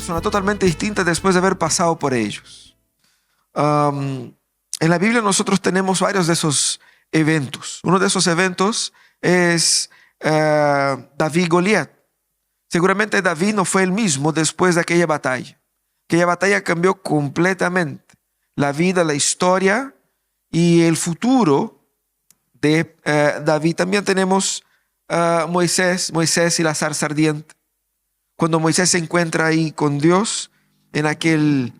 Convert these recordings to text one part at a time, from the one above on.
persona totalmente distinta después de haber pasado por ellos. En la Biblia nosotros tenemos varios de esos eventos. Uno de esos eventos es David y Goliat. Seguramente David no fue el mismo después de aquella batalla. Aquella batalla cambió completamente la vida, la historia y el futuro de David. También tenemos Moisés y la zarza ardiente. Cuando Moisés se encuentra ahí con Dios en aquel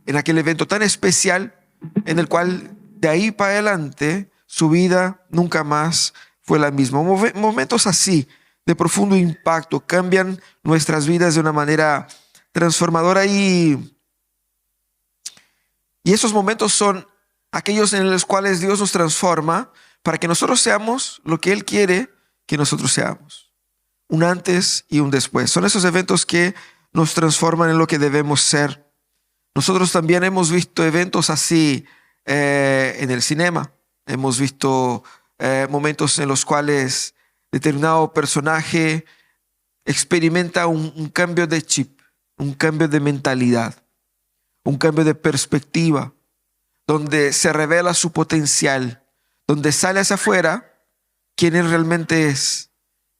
evento tan especial, en el cual de ahí para adelante su vida nunca más fue la misma. Momentos así de profundo impacto cambian nuestras vidas de una manera transformadora, y esos momentos son aquellos en los cuales Dios nos transforma para que nosotros seamos lo que Él quiere que nosotros seamos. Un antes y un después. Son esos eventos que nos transforman en lo que debemos ser. Nosotros también hemos visto eventos así en el cinema. Hemos visto momentos en los cuales determinado personaje experimenta un cambio de chip, un cambio de mentalidad, un cambio de perspectiva, donde se revela su potencial, donde sale hacia afuera quién él realmente es.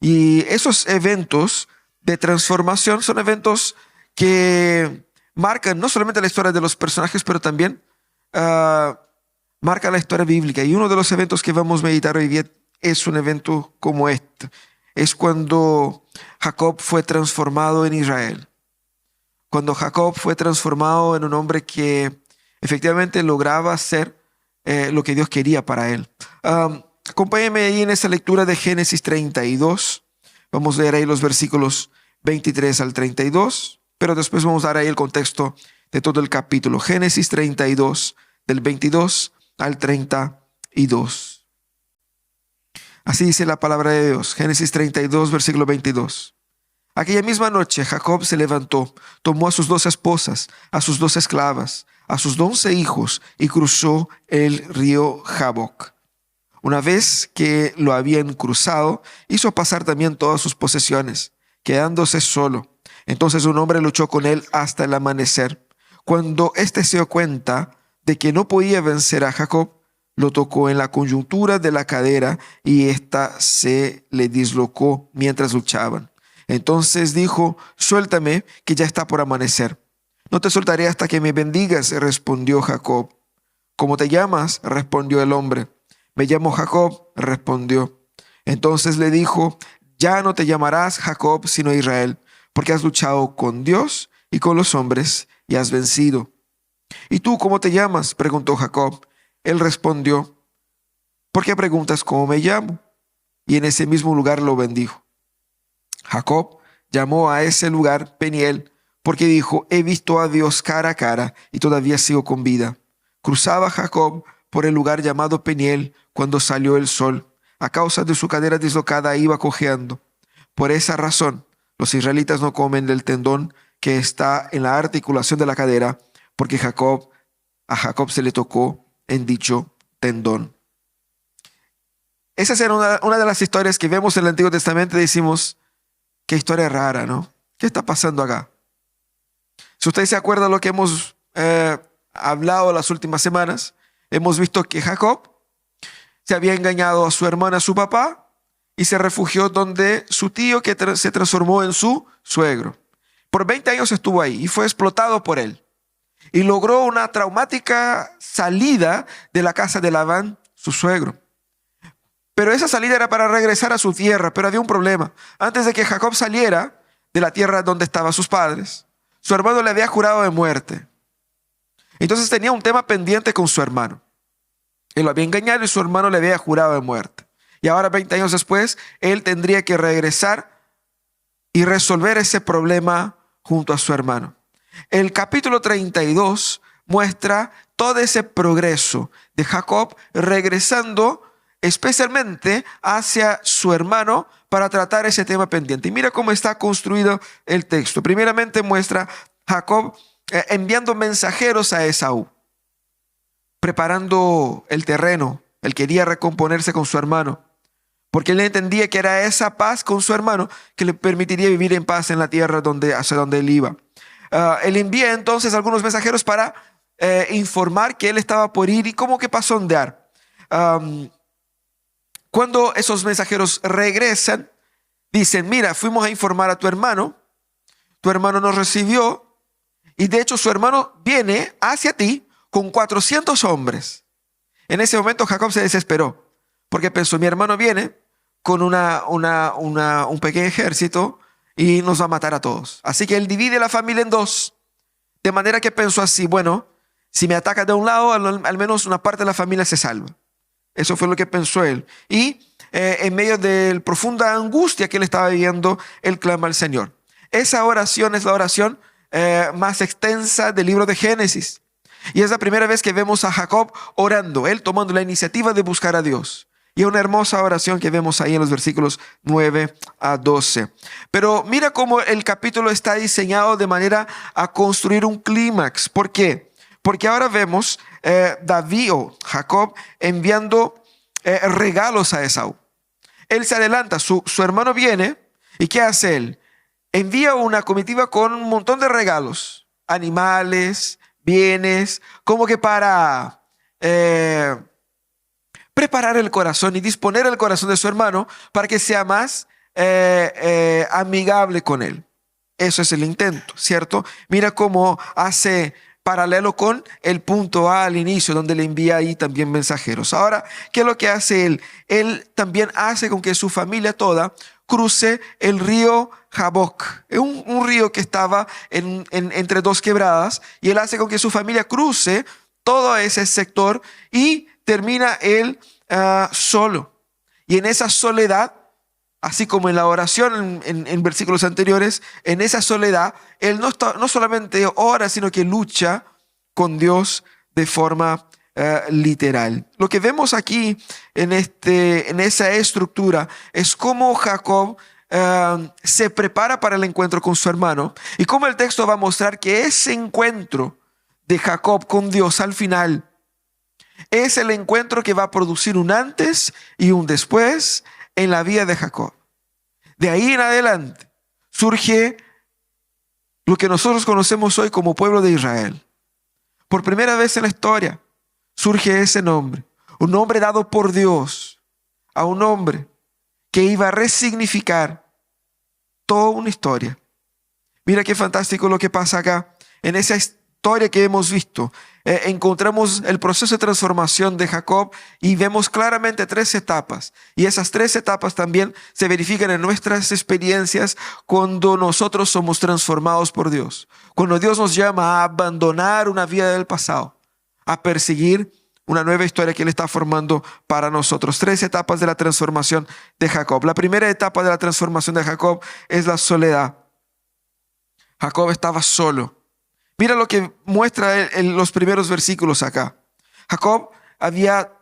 Y esos eventos de transformación son eventos que marcan no solamente la historia de los personajes, pero también marca la historia bíblica. Y uno de los eventos que vamos a meditar hoy día es un evento como este. Es cuando Jacob fue transformado en Israel. Cuando Jacob fue transformado en un hombre que efectivamente lograba hacer lo que Dios quería para él. Acompáñenme ahí en esa lectura de Génesis 32. Vamos a leer ahí los versículos 23 al 32, pero después vamos a dar ahí el contexto de todo el capítulo. Génesis 32, del 22 al 32. Así dice la palabra de Dios. Génesis 32, versículo 22. Aquella misma noche Jacob se levantó, tomó a sus 2 esposas, a sus 2 esclavas, a sus 11 hijos y cruzó el río Jaboc. Una vez que lo habían cruzado, hizo pasar también todas sus posesiones, quedándose solo. Entonces un hombre luchó con él hasta el amanecer. Cuando éste se dio cuenta de que no podía vencer a Jacob, lo tocó en la coyuntura de la cadera y ésta se le dislocó mientras luchaban. Entonces dijo: suéltame, que ya está por amanecer. No te soltaré hasta que me bendigas, respondió Jacob. ¿Cómo te llamas?, respondió el hombre. Me llamo Jacob, respondió. Entonces le dijo: ya no te llamarás Jacob, sino Israel, porque has luchado con Dios y con los hombres y has vencido. ¿Y tú cómo te llamas?, preguntó Jacob. Él respondió: ¿por qué preguntas cómo me llamo? Y en ese mismo lugar lo bendijo. Jacob llamó a ese lugar Peniel, porque dijo: he visto a Dios cara a cara y todavía sigo con vida. Cruzaba Jacob por el lugar llamado Peniel cuando salió el sol. A causa de su cadera dislocada iba cojeando. Por esa razón, los israelitas no comen del tendón que está en la articulación de la cadera, porque a Jacob se le tocó en dicho tendón. Esa es una de las historias que vemos en el Antiguo Testamento y decimos: qué historia rara, ¿no? ¿Qué está pasando acá? Si ustedes se acuerdan de lo que hemos hablado las últimas semanas, hemos visto que Jacob se había engañado a su hermana, a su papá, y se refugió donde su tío, que se transformó en su suegro. Por 20 años estuvo ahí y fue explotado por él. Y logró una traumática salida de la casa de Labán, su suegro. Pero esa salida era para regresar a su tierra, pero había un problema. Antes de que Jacob saliera de la tierra donde estaban sus padres, su hermano le había jurado de muerte. Entonces tenía un tema pendiente con su hermano. Él lo había engañado y su hermano le había jurado de muerte. Y ahora, 20 años después, él tendría que regresar y resolver ese problema junto a su hermano. El capítulo 32 muestra todo ese progreso de Jacob regresando especialmente hacia su hermano para tratar ese tema pendiente. Y mira cómo está construido el texto. Primeramente muestra Jacob enviando mensajeros a Esaú, preparando el terreno. Él quería recomponerse con su hermano porque él entendía que era esa paz con su hermano que le permitiría vivir en paz en la tierra hacia donde él iba. Él envía entonces algunos mensajeros para informar que él estaba por ir y como que para sondear. Cuando esos mensajeros regresan, dicen: mira, fuimos a informar a tu hermano nos recibió, y de hecho su hermano viene hacia ti con 400 hombres. En ese momento Jacob se desesperó, porque pensó: mi hermano viene con un pequeño ejército y nos va a matar a todos. Así que él divide la familia en dos, de manera que pensó así: bueno, si me ataca de un lado, al menos una parte de la familia se salva. Eso fue lo que pensó él. Y en medio de la profunda angustia que él estaba viviendo, él clama al Señor. Esa oración es la oración más extensa del libro de Génesis. Y es la primera vez que vemos a Jacob orando, él tomando la iniciativa de buscar a Dios. Y una hermosa oración que vemos ahí en los versículos 9 a 12. Pero mira cómo el capítulo está diseñado de manera a construir un clímax. ¿Por qué? Porque ahora vemos David o Jacob enviando regalos a Esaú. Él se adelanta, su hermano viene, ¿y qué hace él? Envía una comitiva con un montón de regalos, animales, bienes, como que para preparar el corazón y disponer el corazón de su hermano para que sea más amigable con él. Eso es el intento, ¿cierto? Mira cómo hace paralelo con el punto A al inicio, donde le envía ahí también mensajeros. Ahora, ¿qué es lo que hace él? Él también hace con que su familia toda cruce el río Jaboc, un río que estaba entre dos quebradas, y él hace con que su familia cruce todo ese sector y termina él solo. Y en esa soledad, así como en la oración en versículos anteriores, en esa soledad, él no solamente ora, sino que lucha con Dios de forma literal. Lo que vemos aquí en esa estructura es cómo Jacob se prepara para el encuentro con su hermano, y cómo el texto va a mostrar que ese encuentro de Jacob con Dios al final es el encuentro que va a producir un antes y un después en la vida de Jacob. De ahí en adelante surge lo que nosotros conocemos hoy como pueblo de Israel. Por primera vez en la historia surge ese nombre, un nombre dado por Dios a un hombre que iba a resignificar toda una historia. Mira qué fantástico lo que pasa acá. En esa historia que hemos visto, encontramos el proceso de transformación de Jacob y vemos claramente tres etapas. Y esas tres etapas también se verifican en nuestras experiencias cuando nosotros somos transformados por Dios. Cuando Dios nos llama a abandonar una vida del pasado, a perseguir una nueva historia que Él está formando para nosotros. Tres etapas de la transformación de Jacob. La primera etapa de la transformación de Jacob es la soledad. Jacob estaba solo. Mira lo que muestra en los primeros versículos acá. Jacob había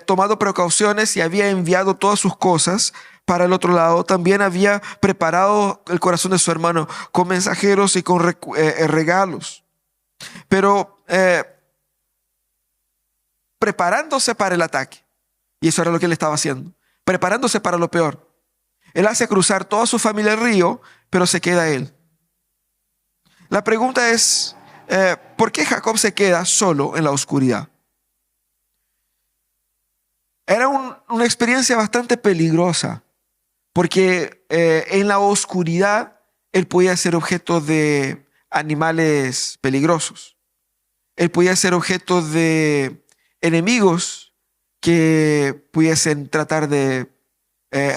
tomado precauciones y había enviado todas sus cosas para el otro lado. También había preparado el corazón de su hermano con mensajeros y con regalos. Pero preparándose para el ataque. Y eso era lo que él estaba haciendo. Preparándose para lo peor. Él hace cruzar toda su familia el río, pero se queda él. La pregunta es, ¿por qué Jacob se queda solo en la oscuridad? Era una experiencia bastante peligrosa, porque en la oscuridad él podía ser objeto de animales peligrosos. Él podía ser objeto de enemigos que pudiesen tratar de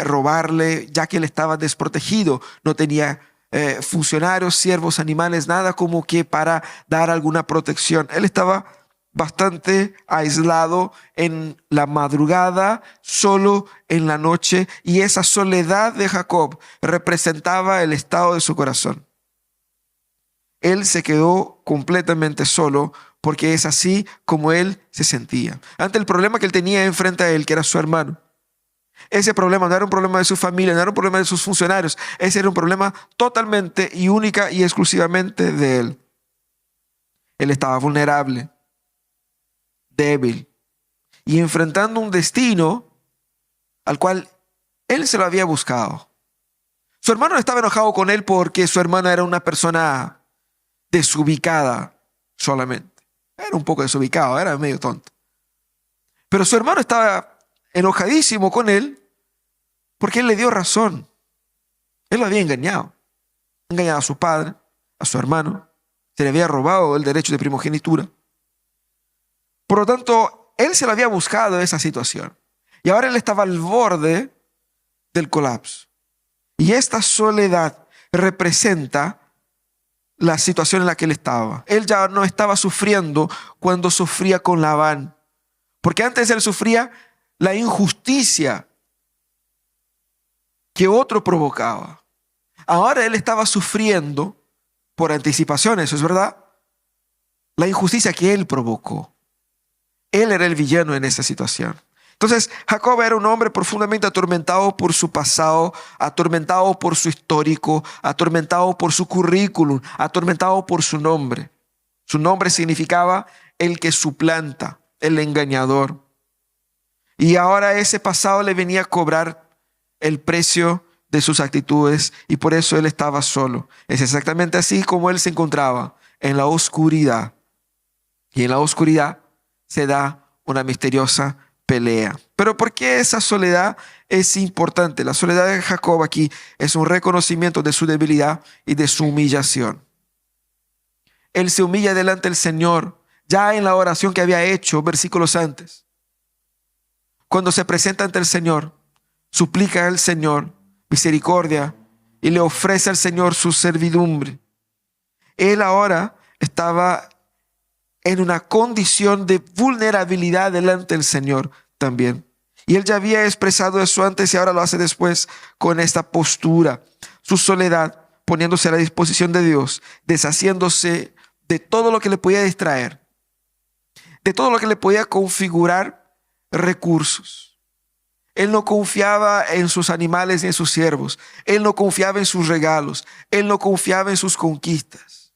robarle, ya que él estaba desprotegido, no tenía funcionarios, siervos, animales, nada como que para dar alguna protección. Él estaba bastante aislado en la madrugada, solo en la noche, y esa soledad de Jacob representaba el estado de su corazón. Él se quedó completamente solo porque es así como él se sentía. Ante el problema que él tenía enfrente a él, que era su hermano. Ese problema no era un problema de su familia, no era un problema de sus funcionarios. Ese era un problema totalmente y única y exclusivamente de él. Él estaba vulnerable, débil y enfrentando un destino al cual Él se lo había buscado. Su hermano estaba enojado con él porque su hermano era una persona desubicada solamente. Era un poco desubicado, era medio tonto. Pero su hermano estaba enojadísimo con él porque él le dio razón. Él lo había engañado. Engañado a su padre, a su hermano. Se le había robado el derecho de primogenitura. Por lo tanto, él se lo había buscado esa situación. Y ahora él estaba al borde del colapso. Y esta soledad representa la situación en la que él estaba. Él ya no estaba sufriendo cuando sufría con Labán. Porque antes él sufría la injusticia que otro provocaba. Ahora él estaba sufriendo, por anticipación, eso es verdad, la injusticia que él provocó. Él era el villano en esa situación. Entonces, Jacob era un hombre profundamente atormentado por su pasado, atormentado por su histórico, atormentado por su currículum, atormentado por su nombre. Su nombre significaba el que suplanta, el engañador. Y ahora ese pasado le venía a cobrar el precio de sus actitudes y por eso él estaba solo. Es exactamente así como él se encontraba, en la oscuridad. Y en la oscuridad se da una misteriosa pelea. Pero ¿por qué esa soledad es importante? La soledad de Jacob aquí es un reconocimiento de su debilidad y de su humillación. Él se humilla delante del Señor, ya en la oración que había hecho versículos antes. Cuando se presenta ante el Señor, suplica al Señor misericordia y le ofrece al Señor su servidumbre. Él ahora estaba en una condición de vulnerabilidad delante del Señor también. Y él ya había expresado eso antes y ahora lo hace después con esta postura. Su soledad, poniéndose a la disposición de Dios, deshaciéndose de todo lo que le podía distraer, de todo lo que le podía configurar recursos. Él no confiaba en sus animales ni en sus siervos. Él no confiaba en sus regalos. Él no confiaba en sus conquistas.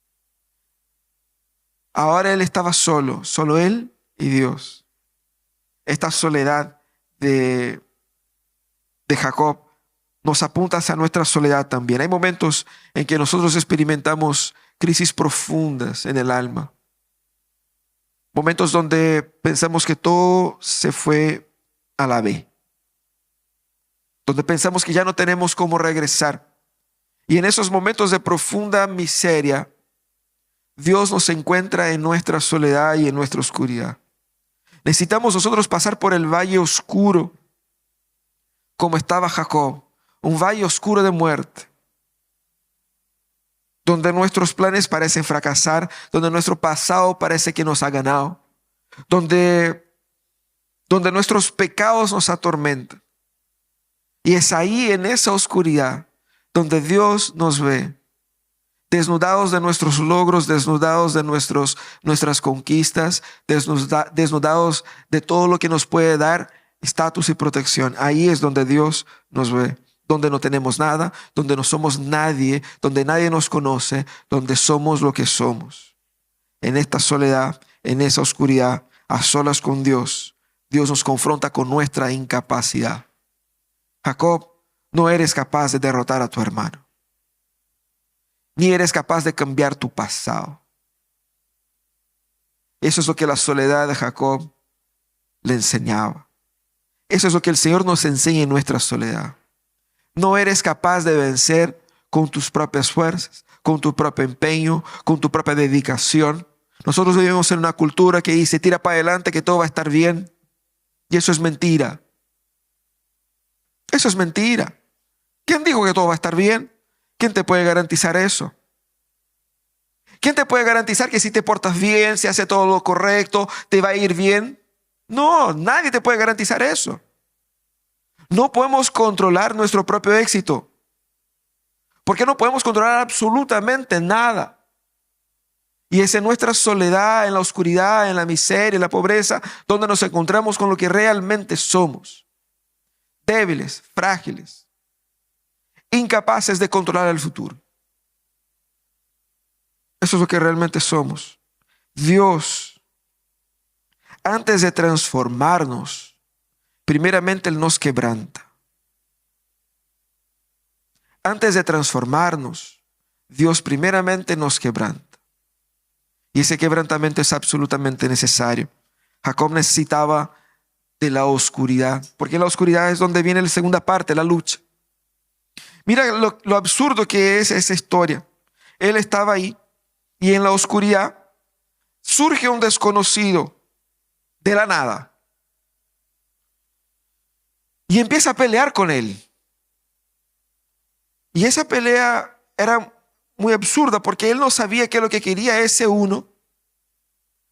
Ahora él estaba solo él y Dios. Esta soledad de Jacob nos apunta hacia nuestra soledad también. Hay momentos en que nosotros experimentamos crisis profundas en el alma. Momentos donde pensamos que todo se fue a la B. Donde pensamos que ya no tenemos cómo regresar. Y en esos momentos de profunda miseria, Dios nos encuentra en nuestra soledad y en nuestra oscuridad. Necesitamos nosotros pasar por el valle oscuro, como estaba Jacob, un valle oscuro de muerte, donde nuestros planes parecen fracasar, donde nuestro pasado parece que nos ha ganado, donde nuestros pecados nos atormentan. Y es ahí, en esa oscuridad, donde Dios nos ve, desnudados de nuestros logros, desnudados de nuestras conquistas, desnudados de todo lo que nos puede dar estatus y protección. Ahí es donde Dios nos ve, donde no tenemos nada, donde no somos nadie, donde nadie nos conoce, donde somos lo que somos. En esta soledad, en esa oscuridad, a solas con Dios, Dios nos confronta con nuestra incapacidad. Jacob, no eres capaz de derrotar a tu hermano, ni eres capaz de cambiar tu pasado. Eso es lo que la soledad de Jacob le enseñaba. Eso es lo que el Señor nos enseña en nuestra soledad. No eres capaz de vencer con tus propias fuerzas, con tu propio empeño, con tu propia dedicación. Nosotros vivimos en una cultura que dice, tira para adelante que todo va a estar bien. Y eso es mentira. Eso es mentira. ¿Quién dijo que todo va a estar bien? ¿Quién te puede garantizar eso? ¿Quién te puede garantizar que si te portas bien, si haces todo lo correcto, te va a ir bien? No, nadie te puede garantizar eso. No podemos controlar nuestro propio éxito. Porque no podemos controlar absolutamente nada. Y es en nuestra soledad, en la oscuridad, en la miseria, en la pobreza, donde nos encontramos con lo que realmente somos. Débiles, frágiles, incapaces de controlar el futuro. Eso es lo que realmente somos. Dios, antes de transformarnos, primeramente Él nos quebranta. antes de transformarnos, Dios primeramente nos quebranta. Y ese quebrantamiento es absolutamente necesario. Jacob necesitaba de la oscuridad, porque la oscuridad es donde viene la segunda parte, la lucha. Mira lo absurdo que es esa historia. Él estaba ahí y en la oscuridad surge un desconocido de la nada y empieza a pelear con él. Y esa pelea era muy absurda porque él no sabía qué es lo que quería ese uno,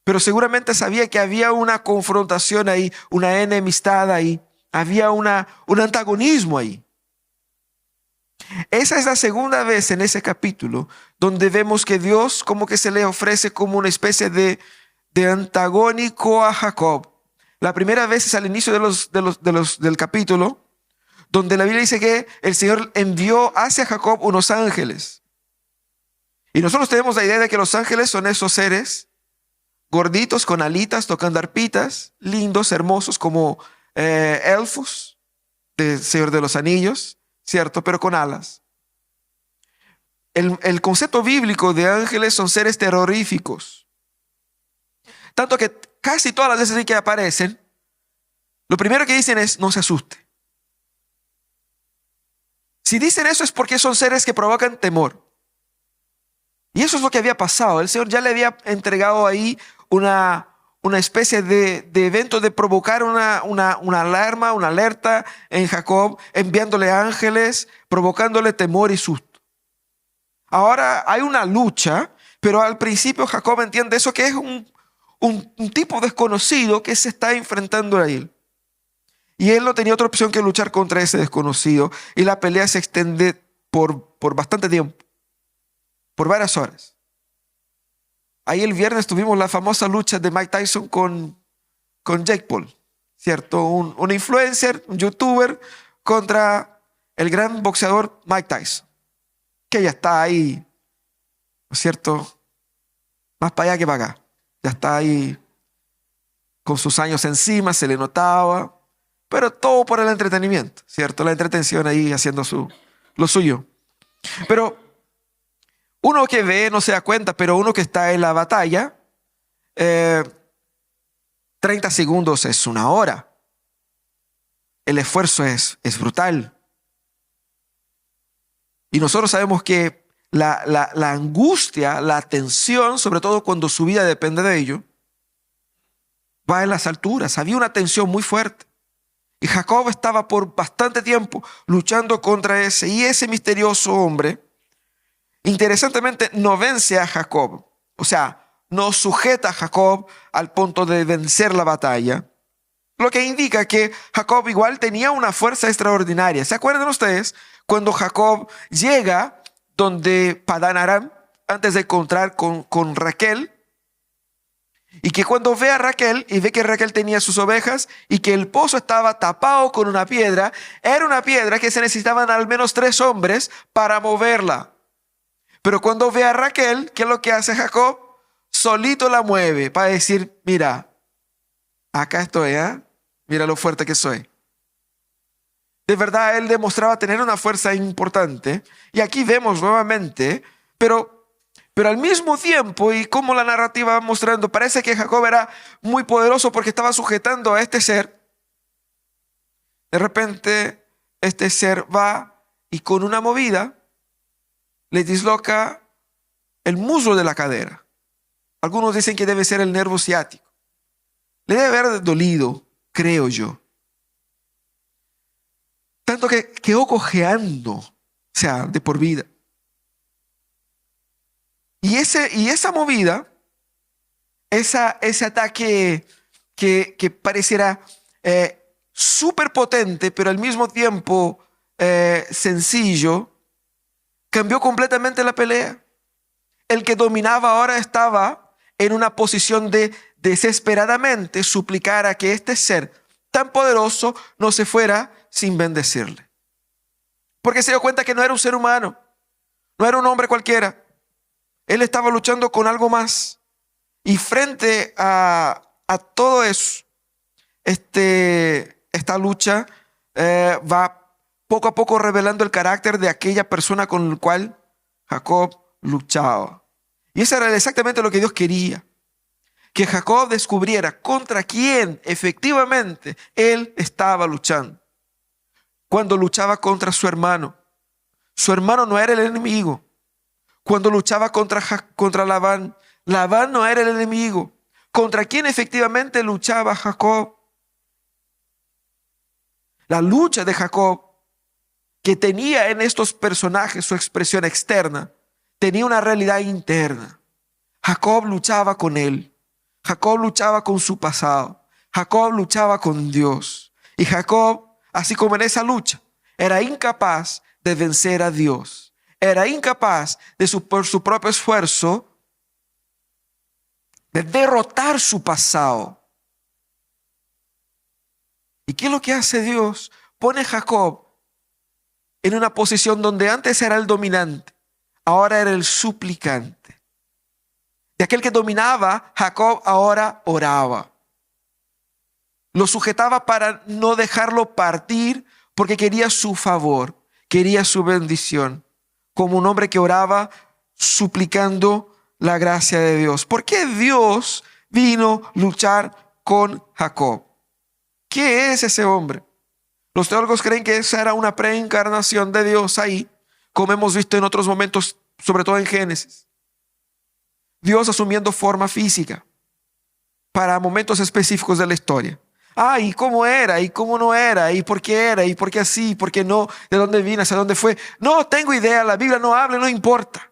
pero seguramente sabía que había una confrontación ahí, una enemistad ahí, había un antagonismo ahí. Esa es la segunda vez en ese capítulo donde vemos que Dios como que se le ofrece como una especie de antagónico a Jacob. La primera vez es al inicio del capítulo, donde la Biblia dice que el Señor envió hacia Jacob unos ángeles. Y nosotros tenemos la idea de que los ángeles son esos seres gorditos con alitas, tocando arpitas, lindos, hermosos, como elfos del Señor de los Anillos, ¿cierto? Pero con alas. El concepto bíblico de ángeles son seres terroríficos. Tanto que casi todas las veces que aparecen, lo primero que dicen es: no se asuste. Si dicen eso es porque son seres que provocan temor. Y eso es lo que había pasado. El Señor ya le había entregado ahí una especie de evento de provocar una alarma, una alerta en Jacob, enviándole ángeles, provocándole temor y susto. Ahora hay una lucha, pero al principio Jacob entiende eso, que es un tipo desconocido que se está enfrentando a él. Y él no tenía otra opción que luchar contra ese desconocido. Y la pelea se extiende por bastante tiempo, por varias horas. Ahí el viernes tuvimos la famosa lucha de Mike Tyson con Jake Paul, ¿cierto? Un influencer, un youtuber contra el gran boxeador Mike Tyson, que ya está ahí, ¿no es cierto? Más para allá que para acá. Ya está ahí con sus años encima, se le notaba, pero todo por el entretenimiento, ¿cierto? La entretención ahí haciendo lo suyo. Pero uno que ve no se da cuenta, pero uno que está en la batalla, 30 segundos es una hora. El esfuerzo es brutal. Y nosotros sabemos que la angustia, la tensión, sobre todo cuando su vida depende de ello, va en las alturas. Había una tensión muy fuerte. Y Jacob estaba por bastante tiempo luchando contra ese misterioso hombre. Interesantemente, no vence a Jacob. O sea, no sujeta a Jacob al punto de vencer la batalla. Lo que indica que Jacob igual tenía una fuerza extraordinaria. ¿Se acuerdan ustedes cuando Jacob llega donde Padán Aram, antes de encontrar con Raquel? Y que cuando ve a Raquel y ve que Raquel tenía sus ovejas y que el pozo estaba tapado con una piedra, era una piedra que se necesitaban al menos 3 hombres para moverla. Pero cuando ve a Raquel, ¿qué es lo que hace Jacob? Solito la mueve para decir: mira, acá estoy, ¿eh? Mira lo fuerte que soy. De verdad, él demostraba tener una fuerza importante. Y aquí vemos nuevamente, pero al mismo tiempo, y como la narrativa va mostrando, parece que Jacob era muy poderoso porque estaba sujetando a este ser. De repente, este ser va y con una movida le disloca el muslo de la cadera. Algunos dicen que debe ser el nervio ciático. Le debe haber dolido, creo yo. Tanto que quedó cojeando, o sea, de por vida. Y esa movida, ese ataque que pareciera súper potente, pero al mismo tiempo sencillo, cambió completamente la pelea. El que dominaba ahora estaba en una posición de desesperadamente suplicar a que este ser tan poderoso no se fuera sin bendecirle. Porque se dio cuenta que no era un ser humano, no era un hombre cualquiera. Él estaba luchando con algo más. Y frente a todo eso, esta lucha va poco a poco revelando el carácter de aquella persona con la cual Jacob luchaba. Y eso era exactamente lo que Dios quería, que Jacob descubriera contra quién efectivamente él estaba luchando. Cuando luchaba contra su hermano no era el enemigo. Cuando luchaba contra Labán, Labán no era el enemigo. ¿Contra quién efectivamente luchaba Jacob? La lucha de Jacob, que tenía en estos personajes su expresión externa, tenía una realidad interna. Jacob luchaba con él. Jacob luchaba con su pasado. Jacob luchaba con Dios. Y Jacob, así como en esa lucha, era incapaz de vencer a Dios. Era incapaz por su propio esfuerzo de derrotar su pasado. ¿Y qué es lo que hace Dios? Pone a Jacob en una posición donde antes era el dominante, ahora era el suplicante. De aquel que dominaba, Jacob ahora oraba. Lo sujetaba para no dejarlo partir porque quería su favor, quería su bendición, como un hombre que oraba suplicando la gracia de Dios. ¿Por qué Dios vino a luchar con Jacob? ¿Qué es ese hombre? Los teólogos creen que esa era una preencarnación de Dios ahí, como hemos visto en otros momentos, sobre todo en Génesis. Dios asumiendo forma física para momentos específicos de la historia. ¿Y cómo era? ¿Y cómo no era? ¿Y por qué era? ¿Y por qué así? ¿Y por qué no? ¿De dónde vino? ¿Hacia dónde fue? No tengo idea, la Biblia no habla, no importa.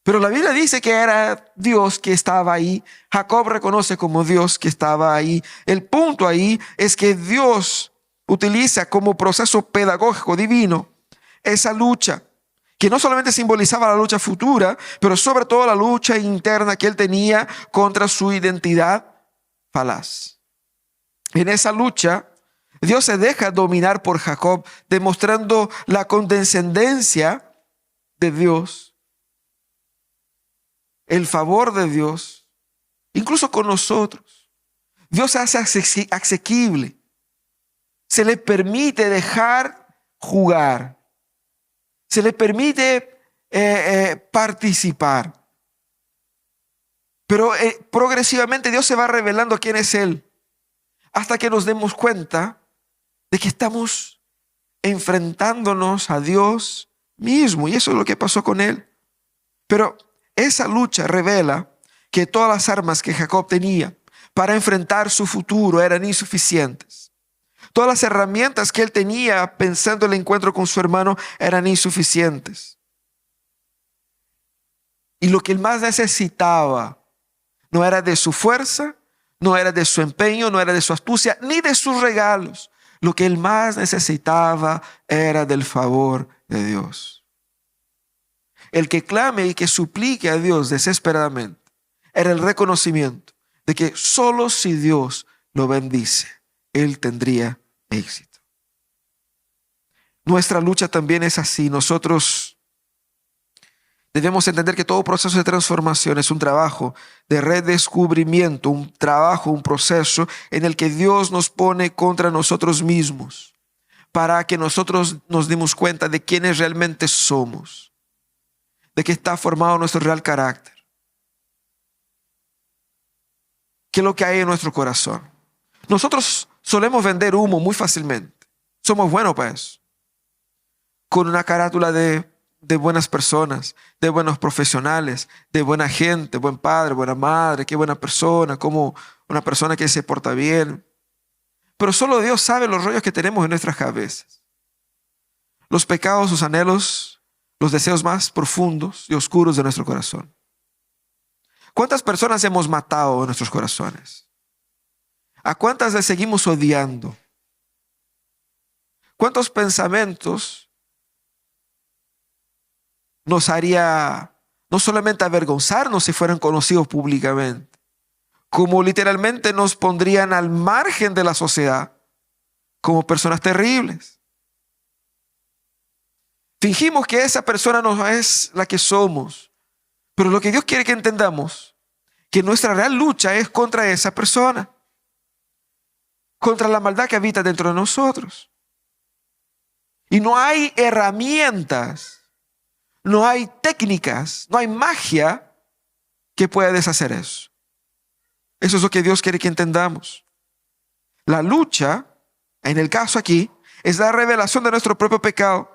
Pero la Biblia dice que era Dios que estaba ahí. Jacob reconoce como Dios que estaba ahí. El punto ahí es que Dios utiliza como proceso pedagógico divino esa lucha, que no solamente simbolizaba la lucha futura, pero sobre todo la lucha interna que él tenía contra su identidad falaz. En esa lucha, Dios se deja dominar por Jacob, demostrando la condescendencia de Dios, el favor de Dios, incluso con nosotros. Dios hace asequible. Se le permite dejar jugar. Se le permite participar. Pero progresivamente Dios se va revelando quién es Él, hasta que nos demos cuenta de que estamos enfrentándonos a Dios mismo. Y eso es lo que pasó con él. Pero esa lucha revela que todas las armas que Jacob tenía para enfrentar su futuro eran insuficientes. Todas las herramientas que él tenía pensando el encuentro con su hermano eran insuficientes. Y lo que él más necesitaba no era de su fuerza, no era de su empeño, no era de su astucia, ni de sus regalos. Lo que él más necesitaba era del favor de Dios. El que clame y que suplique a Dios desesperadamente era el reconocimiento de que solo si Dios lo bendice, él tendría éxito. Nuestra lucha también es así. Nosotros debemos entender que todo proceso de transformación es un trabajo de redescubrimiento, un trabajo, un proceso en el que Dios nos pone contra nosotros mismos para que nosotros nos demos cuenta de quiénes realmente somos, de qué está formado nuestro real carácter, qué es lo que hay en nuestro corazón. Nosotros solemos vender humo muy fácilmente. Somos buenos para eso. Con una carátula de buenas personas, de buenos profesionales, de buena gente, buen padre, buena madre, qué buena persona, como una persona que se porta bien. Pero solo Dios sabe los rollos que tenemos en nuestras cabezas. Los pecados, los anhelos, los deseos más profundos y oscuros de nuestro corazón. ¿Cuántas personas hemos matado en nuestros corazones? ¿A cuántas les seguimos odiando? ¿Cuántos pensamientos nos haría no solamente avergonzarnos si fueran conocidos públicamente, como literalmente nos pondrían al margen de la sociedad como personas terribles? Fingimos que esa persona no es la que somos, pero lo que Dios quiere que entendamos, que nuestra real lucha es contra esa persona, contra la maldad que habita dentro de nosotros. Y no hay herramientas, no hay técnicas, no hay magia que pueda deshacer eso. Eso es lo que Dios quiere que entendamos. La lucha, en el caso aquí, es la revelación de nuestro propio pecado.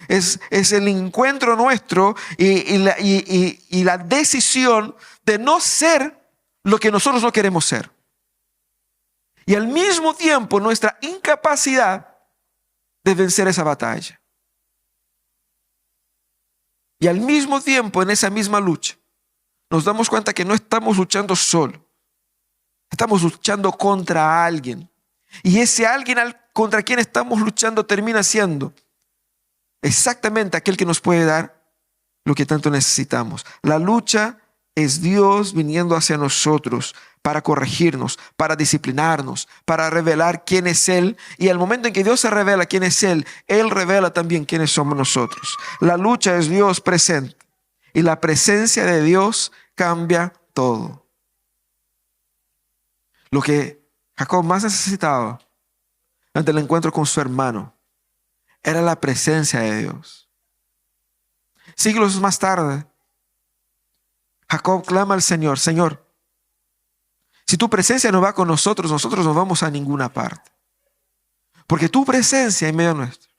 Es el encuentro nuestro y la decisión de no ser lo que nosotros no queremos ser. Y al mismo tiempo nuestra incapacidad de vencer esa batalla. Y al mismo tiempo en esa misma lucha nos damos cuenta que no estamos luchando solo. Estamos luchando contra alguien. Y ese alguien contra quien estamos luchando termina siendo exactamente aquel que nos puede dar lo que tanto necesitamos. La lucha es Dios viniendo hacia nosotros para corregirnos, para disciplinarnos, para revelar quién es Él. Y al momento en que Dios se revela quién es Él, Él revela también quiénes somos nosotros. La lucha es Dios presente. Y la presencia de Dios cambia todo. Lo que Jacob más necesitaba ante el encuentro con su hermano era la presencia de Dios. Siglos más tarde, Jacob clama al Señor: Señor, si tu presencia no va con nosotros, nosotros no vamos a ninguna parte. Porque tu presencia en medio nuestro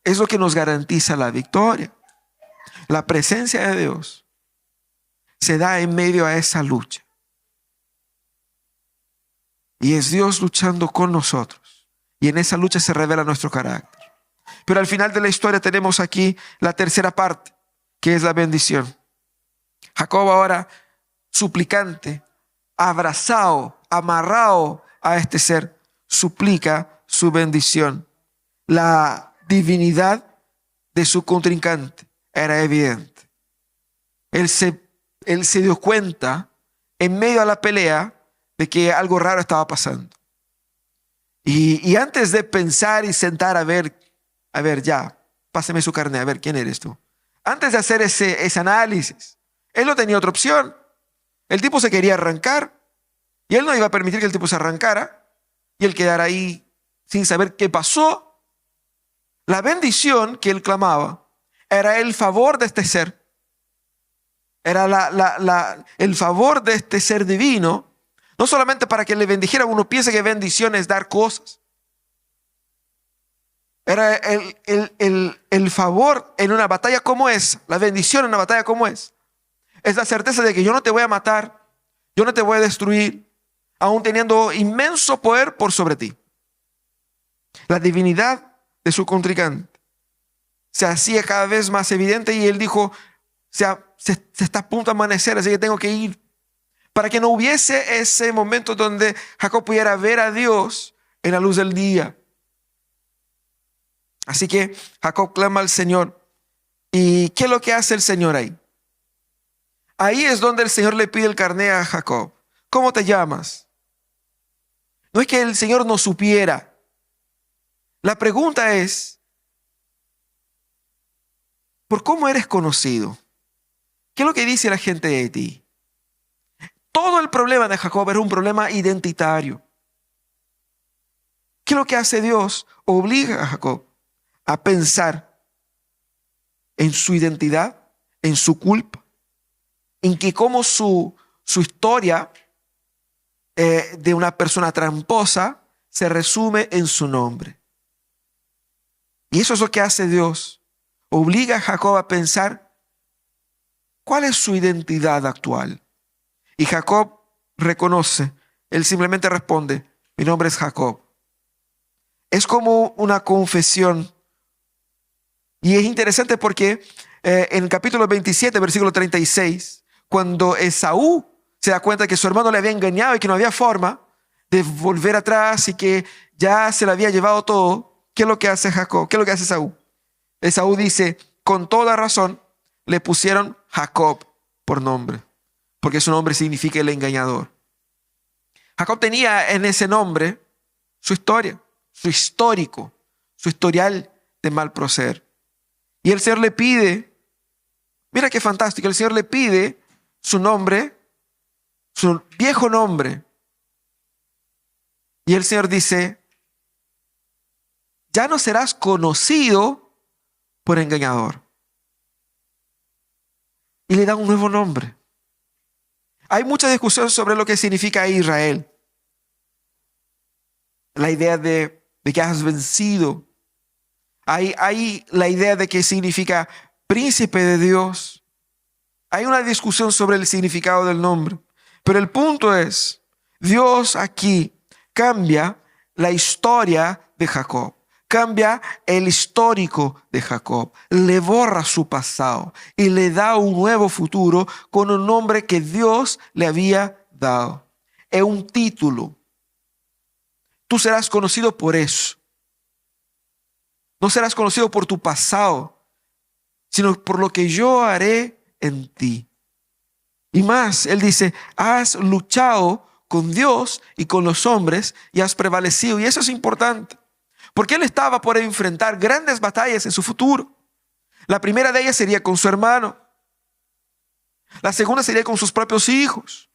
es lo que nos garantiza la victoria. La presencia de Dios se da en medio a esa lucha. Y es Dios luchando con nosotros. Y en esa lucha se revela nuestro carácter. Pero al final de la historia tenemos aquí la tercera parte, que es la bendición. Jacob ahora, suplicante, abrazado, amarrado a este ser, suplica su bendición. La divinidad de su contrincante era evidente. Él se dio cuenta en medio de la pelea de que algo raro estaba pasando. Y antes de pensar y sentar a ver, ya, pásame su carne, a ver, ¿quién eres tú? Antes de hacer ese análisis, él no tenía otra opción. El tipo se quería arrancar y él no iba a permitir que el tipo se arrancara y él quedara ahí sin saber qué pasó. La bendición que él clamaba era el favor de este ser. Era el favor de este ser divino. No solamente para que le bendijera, uno piensa que bendición es dar cosas. Era el favor en una batalla como esa, la bendición en una batalla como esa. Es la certeza de que yo no te voy a matar, yo no te voy a destruir, aún teniendo inmenso poder por sobre ti. La divinidad de su contrincante se hacía cada vez más evidente y él dijo: se está a punto de amanecer, así que tengo que ir. Para que no hubiese ese momento donde Jacob pudiera ver a Dios en la luz del día. Así que Jacob clama al Señor. ¿Y qué es lo que hace el Señor ahí? Ahí es donde el Señor le pide el carné a Jacob. ¿Cómo te llamas? No es que el Señor no supiera. La pregunta es: ¿por cómo eres conocido? ¿Qué es lo que dice la gente de ti? Todo el problema de Jacob era un problema identitario. ¿Qué es lo que hace Dios? Obliga a Jacob a pensar en su identidad, en su culpa, en que como su historia de una persona tramposa se resume en su nombre. Y eso es lo que hace Dios. Obliga a Jacob a pensar cuál es su identidad actual. Y Jacob reconoce, él simplemente responde: mi nombre es Jacob. Es como una confesión. Y es interesante porque en el capítulo 27, versículo 36, cuando Esaú se da cuenta que su hermano le había engañado y que no había forma de volver atrás y que ya se le había llevado todo, ¿qué es lo que hace Jacob? ¿Qué es lo que hace Esaú? Esaú dice: con toda razón le pusieron Jacob por nombre, porque su nombre significa el engañador. Jacob tenía en ese nombre su historia, su histórico, su historial de mal proceder. Y el Señor le pide, mira qué fantástico, el Señor le pide su nombre, su viejo nombre. Y el Señor dice: ya no serás conocido por engañador. Y le da un nuevo nombre. Hay mucha discusión sobre lo que significa Israel. La idea de que has vencido. Hay la idea de que significa príncipe de Dios. Hay una discusión sobre el significado del nombre. Pero el punto es, Dios aquí cambia la historia de Jacob. Cambia el histórico de Jacob. Le borra su pasado y le da un nuevo futuro con un nombre que Dios le había dado. Es un título. Tú serás conocido por eso. No serás conocido por tu pasado, sino por lo que yo haré en ti. Y más, él dice, has luchado con Dios y con los hombres y has prevalecido. Y eso es importante, porque él estaba por enfrentar grandes batallas en su futuro. La primera de ellas sería con su hermano. La segunda sería con sus propios hijos.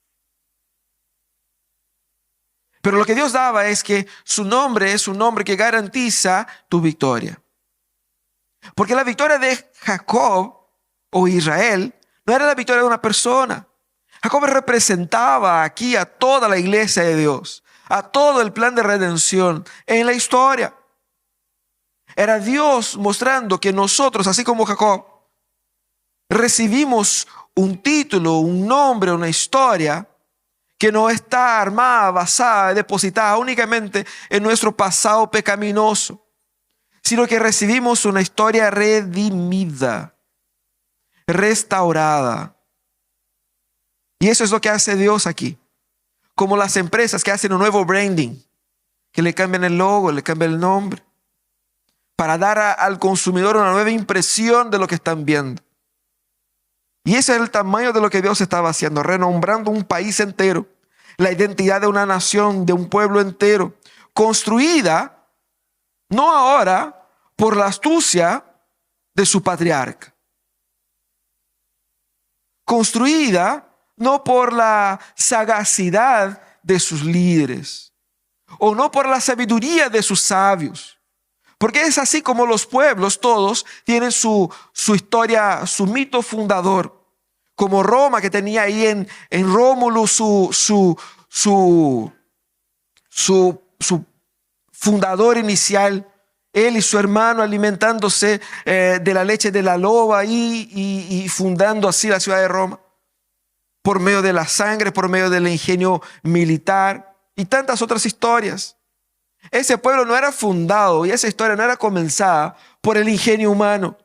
Pero lo que Dios daba es que su nombre es un nombre que garantiza tu victoria. Porque la victoria de Jacob o Israel no era la victoria de una persona. Jacob representaba aquí a toda la iglesia de Dios, a todo el plan de redención en la historia. Era Dios mostrando que nosotros, así como Jacob, recibimos un título, un nombre, una historia que no está armada, basada, depositada únicamente en nuestro pasado pecaminoso, sino que recibimos una historia redimida, restaurada. Y eso es lo que hace Dios aquí. Como las empresas que hacen un nuevo branding, que le cambian el logo, le cambian el nombre, para dar al consumidor una nueva impresión de lo que están viendo. Y ese es el tamaño de lo que Dios estaba haciendo, renombrando un país entero, la identidad de una nación, de un pueblo entero, construida no ahora por la astucia de su patriarca, construida no por la sagacidad de sus líderes, o no por la sabiduría de sus sabios, porque es así como los pueblos todos tienen su historia, su mito fundador. Como Roma, que tenía ahí en Rómulo su fundador inicial, él y su hermano alimentándose de la leche de la loba y fundando así la ciudad de Roma, por medio de la sangre, por medio del ingenio militar y tantas otras historias. Ese pueblo no era fundado y esa historia no era comenzada por el ingenio humano,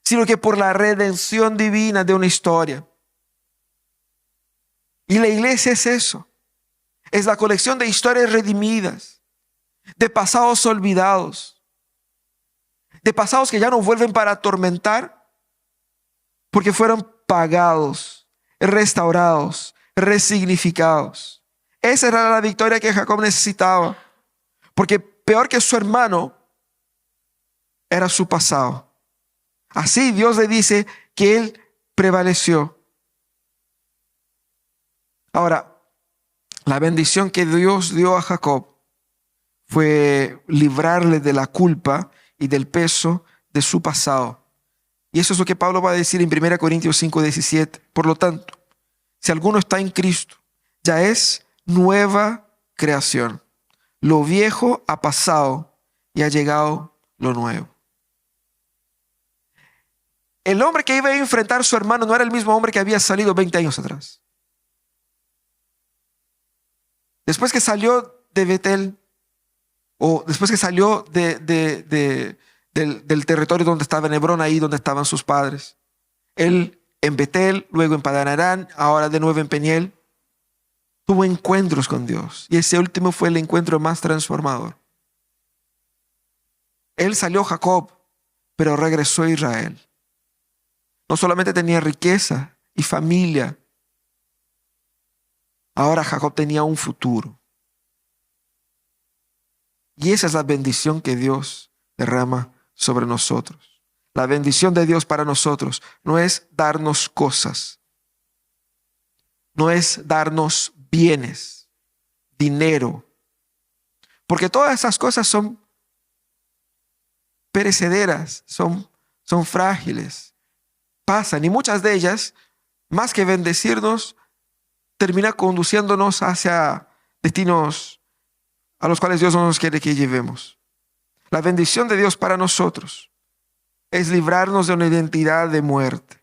sino que por la redención divina de una historia. Y la iglesia es eso. Es la colección de historias redimidas, de pasados olvidados, de pasados que ya no vuelven para atormentar, porque fueron pagados, restaurados, resignificados. Esa era la victoria que Jacob necesitaba, porque peor que su hermano era su pasado. Así Dios le dice que él prevaleció. Ahora, la bendición que Dios dio a Jacob fue librarle de la culpa y del peso de su pasado. Y eso es lo que Pablo va a decir en 1 Corintios 5:17. Por lo tanto, si alguno está en Cristo, ya es nueva creación. Lo viejo ha pasado y ha llegado lo nuevo. El hombre que iba a enfrentar a su hermano no era el mismo hombre que había salido 20 años atrás. Después que salió de Betel, o después que salió del territorio donde estaba en Hebrón, ahí donde estaban sus padres, él en Betel, luego en Padán Aram, ahora de nuevo en Peniel, tuvo encuentros con Dios. Y ese último fue el encuentro más transformador. Él salió Jacob, pero regresó a Israel. No solamente tenía riqueza y familia, ahora Jacob tenía un futuro. Y esa es la bendición que Dios derrama sobre nosotros. La bendición de Dios para nosotros no es darnos cosas, no es darnos bienes, dinero, porque todas esas cosas son perecederas, son frágiles, pasan, y muchas de ellas, más que bendecirnos, termina conduciéndonos hacia destinos a los cuales Dios no nos quiere que llevemos. La bendición de Dios para nosotros es librarnos de una identidad de muerte.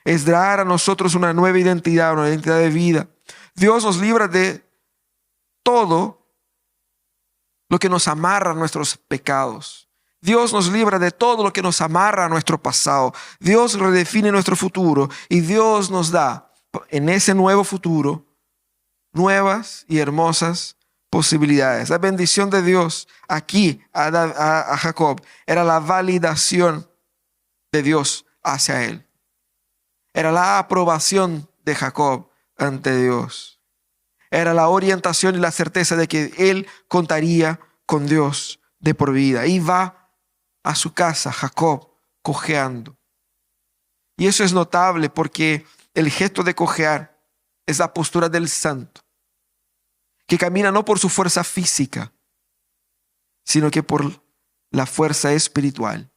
Es dar a nosotros una nueva identidad, una identidad de vida. Dios nos libra de todo lo que nos amarra a nuestros pecados. Dios nos libra de todo lo que nos amarra a nuestro pasado. Dios redefine nuestro futuro y Dios nos da en ese nuevo futuro nuevas y hermosas posibilidades. La bendición de Dios aquí a Jacob era la validación de Dios hacia él. Era la aprobación de Jacob ante Dios. Era la orientación y la certeza de que él contaría con Dios de por vida. Y va a su casa Jacob cojeando. Y eso es notable porque el gesto de cojear es la postura del santo, que camina no por su fuerza física, sino que por la fuerza espiritual.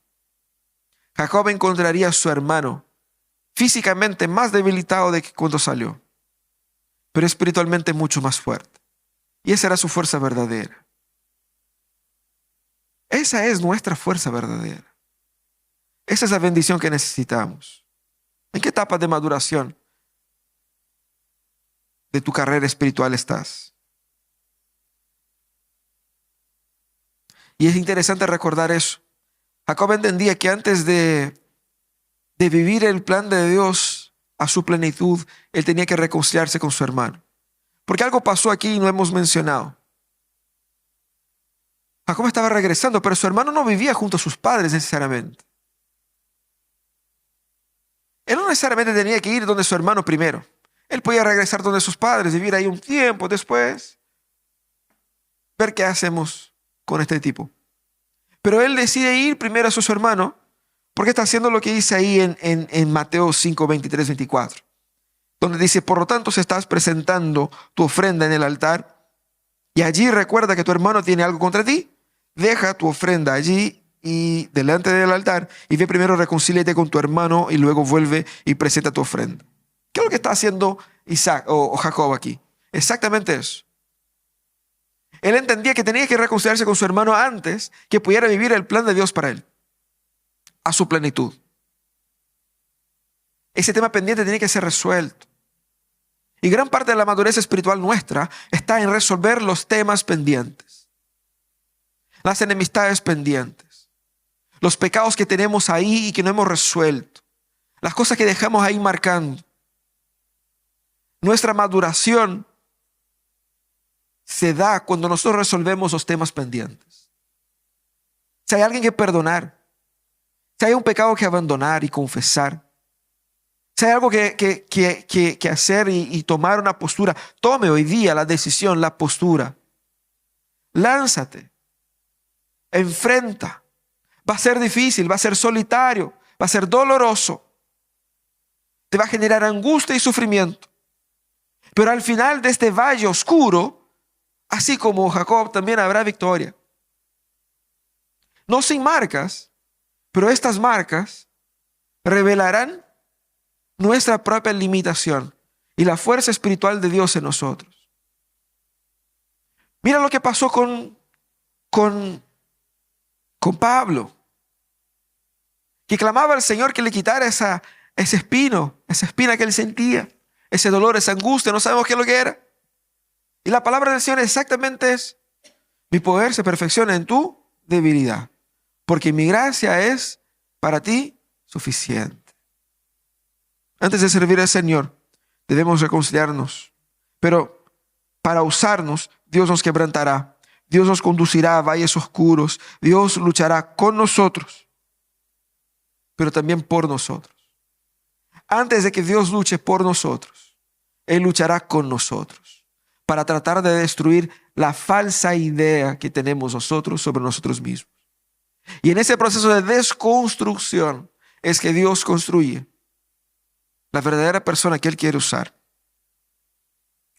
Jacob encontraría a su hermano físicamente más debilitado de que cuando salió, pero espiritualmente mucho más fuerte. Y esa era su fuerza verdadera. Esa es nuestra fuerza verdadera. Esa es la bendición que necesitamos. ¿En qué etapa de maduración de tu carrera espiritual estás? Y es interesante recordar eso. Jacob entendía que antes de vivir el plan de Dios a su plenitud, él tenía que reconciliarse con su hermano. Porque algo pasó aquí y no hemos mencionado. Jacob estaba regresando, pero su hermano no vivía junto a sus padres necesariamente. Él no necesariamente tenía que ir donde su hermano primero. Él podía regresar donde sus padres, vivir ahí un tiempo después, ver qué hacemos con este tipo. Pero él decide ir primero a su hermano, porque está haciendo lo que dice ahí en Mateo 5, 23, 24. Donde dice, por lo tanto, si estás presentando tu ofrenda en el altar, y allí recuerda que tu hermano tiene algo contra ti, deja tu ofrenda allí y delante del altar, y ve primero, reconcíliate con tu hermano, y luego vuelve y presenta tu ofrenda. ¿Qué es lo que está haciendo Isaac o Jacob aquí? Exactamente eso. Él entendía que tenía que reconciliarse con su hermano antes que pudiera vivir el plan de Dios para él, a su plenitud. Ese tema pendiente tiene que ser resuelto. Y gran parte de la madurez espiritual nuestra está en resolver los temas pendientes, las enemistades pendientes, los pecados que tenemos ahí y que no hemos resuelto, las cosas que dejamos ahí marcando. Nuestra maduración se da cuando nosotros resolvemos los temas pendientes. Si hay alguien que perdonar, si hay un pecado que abandonar y confesar, si hay algo que hacer y tomar una postura, tome hoy día la decisión, la postura. Lánzate, enfrenta. Va a ser difícil, va a ser solitario, va a ser doloroso. Te va a generar angustia y sufrimiento. Pero al final de este valle oscuro, así como Jacob, también habrá victoria. No sin marcas, pero estas marcas revelarán nuestra propia limitación y la fuerza espiritual de Dios en nosotros. Mira lo que pasó con Pablo, que clamaba al Señor que le quitara ese espina que él sentía, ese dolor, esa angustia, no sabemos qué es lo que era. Y la palabra del Señor exactamente es, mi poder se perfecciona en tu debilidad, porque mi gracia es para ti suficiente. Antes de servir al Señor, debemos reconciliarnos, pero para usarnos, Dios nos quebrantará, Dios nos conducirá a valles oscuros, Dios luchará con nosotros, pero también por nosotros. Antes de que Dios luche por nosotros, Él luchará con nosotros para tratar de destruir la falsa idea que tenemos nosotros sobre nosotros mismos. Y en ese proceso de desconstrucción es que Dios construye la verdadera persona que Él quiere usar.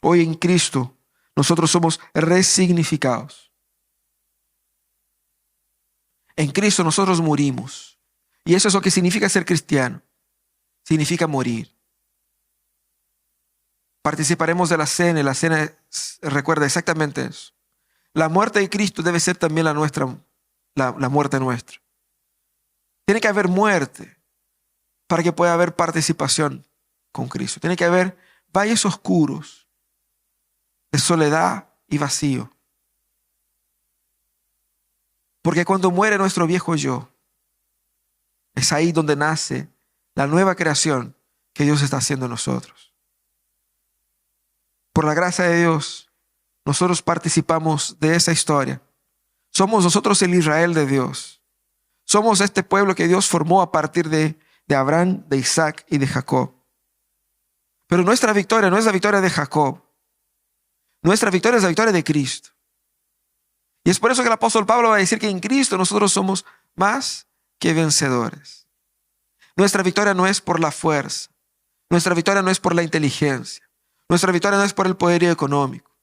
Hoy en Cristo nosotros somos resignificados. En Cristo nosotros morimos. Y eso es lo que significa ser cristiano. Significa morir. Participaremos de la cena y la cena recuerda exactamente eso. La muerte de Cristo debe ser también la muerte nuestra. Tiene que haber muerte para que pueda haber participación con Cristo. Tiene que haber valles oscuros de soledad y vacío. Porque cuando muere nuestro viejo yo, es ahí donde nace la nueva creación que Dios está haciendo en nosotros. Por la gracia de Dios, nosotros participamos de esa historia. Somos nosotros el Israel de Dios. Somos este pueblo que Dios formó a partir de Abraham, de Isaac y de Jacob. Pero nuestra victoria no es la victoria de Jacob. Nuestra victoria es la victoria de Cristo. Y es por eso que el apóstol Pablo va a decir que en Cristo nosotros somos más que vencedores. Nuestra victoria no es por la fuerza. Nuestra victoria no es por la inteligencia. Nuestra victoria no es por el poderío económico.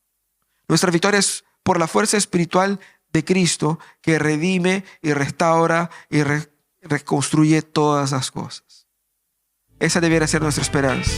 Nuestra victoria es por la fuerza espiritual de Cristo que redime y restaura y reconstruye todas las cosas. Esa debiera ser nuestra esperanza.